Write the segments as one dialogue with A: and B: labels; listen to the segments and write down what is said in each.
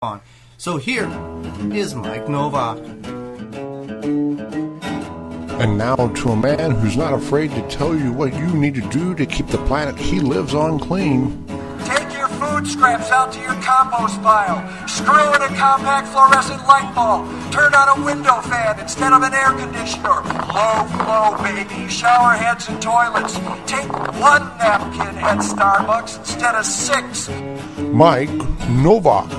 A: on. So here is Mike Nowak.
B: And now to a man who's not afraid to tell you what you need to do to keep the planet he lives on clean.
C: Take your food scraps out to your compost pile. Screw in a compact fluorescent light bulb. Turn on a window fan instead of an air conditioner. Low flow, baby. Shower heads and toilets. Take one napkin at Starbucks instead of 6.
B: Mike Nowak.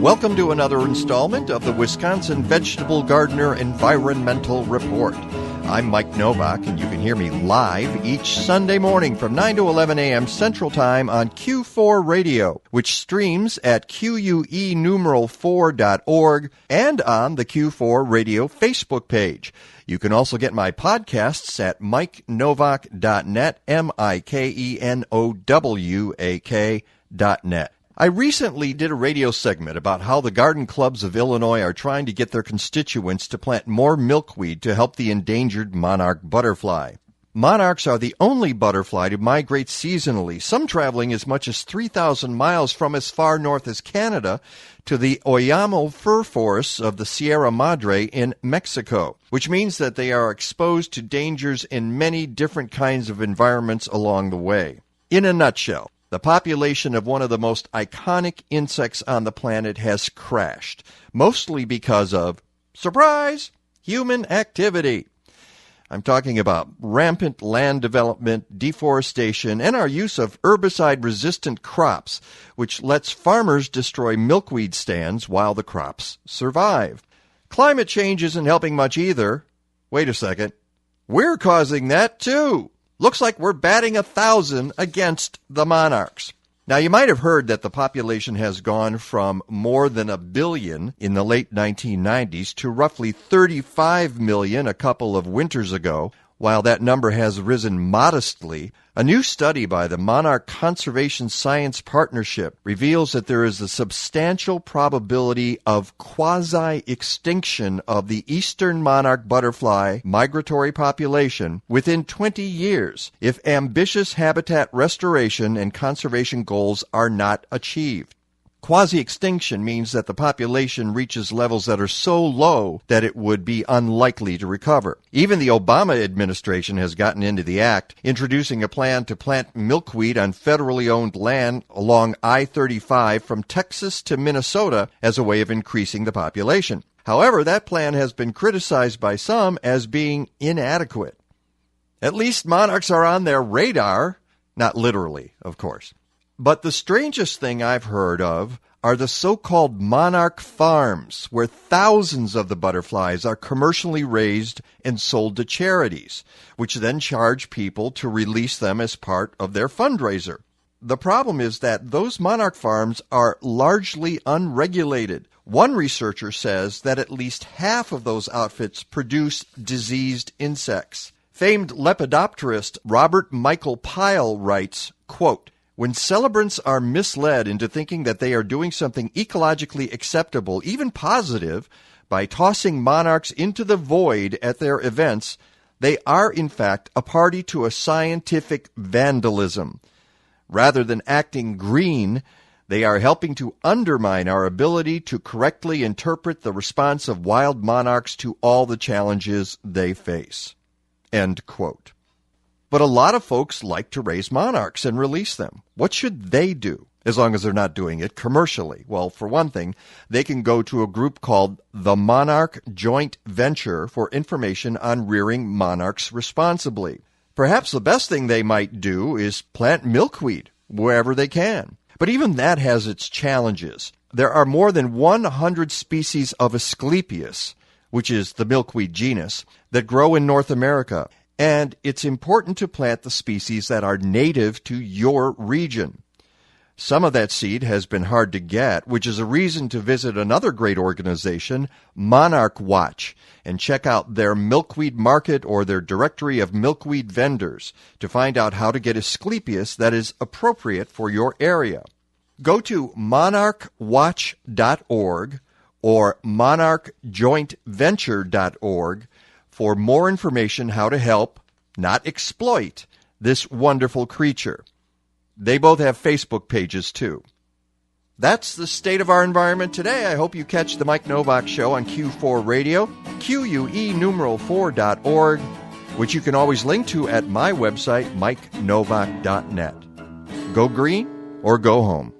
D: Welcome to another installment of the Wisconsin Vegetable Gardener Environmental Report. I'm Mike Nowak, and you can hear me live each Sunday morning from 9 to 11 a.m. Central Time on Q4 Radio, which streams at QUE4.org and on the Q4 Radio Facebook page. You can also get my podcasts at MikeNowak.net, MikeNowak.net. I recently did a radio segment about how the garden clubs of Illinois are trying to get their constituents to plant more milkweed to help the endangered monarch butterfly. Monarchs are the only butterfly to migrate seasonally, some traveling as much as 3,000 miles from as far north as Canada to the Oyamo fir forests of the Sierra Madre in Mexico, which means that they are exposed to dangers in many different kinds of environments along the way. In a nutshell, the population of one of the most iconic insects on the planet has crashed, mostly because of, surprise, human activity. I'm talking about rampant land development, deforestation, and our use of herbicide-resistant crops, which lets farmers destroy milkweed stands while the crops survive. Climate change isn't helping much either. Wait a second. We're causing that too. Looks like we're batting 1,000 against the monarchs. Now, you might have heard that the population has gone from more than 1 billion in the late 1990s to roughly 35 million a couple of winters ago. While that number has risen modestly, a new study by the Monarch Conservation Science Partnership reveals that there is a substantial probability of quasi-extinction of the eastern monarch butterfly migratory population within 20 years if ambitious habitat restoration and conservation goals are not achieved. Quasi-extinction means that the population reaches levels that are so low that it would be unlikely to recover. Even the Obama administration has gotten into the act, introducing a plan to plant milkweed on federally owned land along I-35 from Texas to Minnesota as a way of increasing the population. However, that plan has been criticized by some as being inadequate. At least monarchs are on their radar, not literally, of course. But the strangest thing I've heard of are the so-called monarch farms, where thousands of the butterflies are commercially raised and sold to charities, which then charge people to release them as part of their fundraiser. The problem is that those monarch farms are largely unregulated. One researcher says that at least half of those outfits produce diseased insects. Famed lepidopterist Robert Michael Pyle writes, quote, "When celebrants are misled into thinking that they are doing something ecologically acceptable, even positive, by tossing monarchs into the void at their events, they are in fact a party to a scientific vandalism. Rather than acting green, they are helping to undermine our ability to correctly interpret the response of wild monarchs to all the challenges they face." End quote. But a lot of folks like to raise monarchs and release them. What should they do, as long as they're not doing it commercially? Well, for one thing, they can go to a group called the Monarch Joint Venture for information on rearing monarchs responsibly. Perhaps the best thing they might do is plant milkweed wherever they can. But even that has its challenges. There are more than 100 species of Asclepias, which is the milkweed genus, that grow in North America. And it's important to plant the species that are native to your region. Some of that seed has been hard to get, which is a reason to visit another great organization, Monarch Watch, and check out their milkweed market or their directory of milkweed vendors to find out how to get Asclepias that is appropriate for your area. Go to monarchwatch.org or monarchjointventure.org for more information how to help, not exploit, this wonderful creature. They both have Facebook pages, too. That's the state of our environment today. I hope you catch the Mike Nowak Show on Q4 Radio, QUE4.org, which you can always link to at my website, MikeNovak.net. Go green or go home.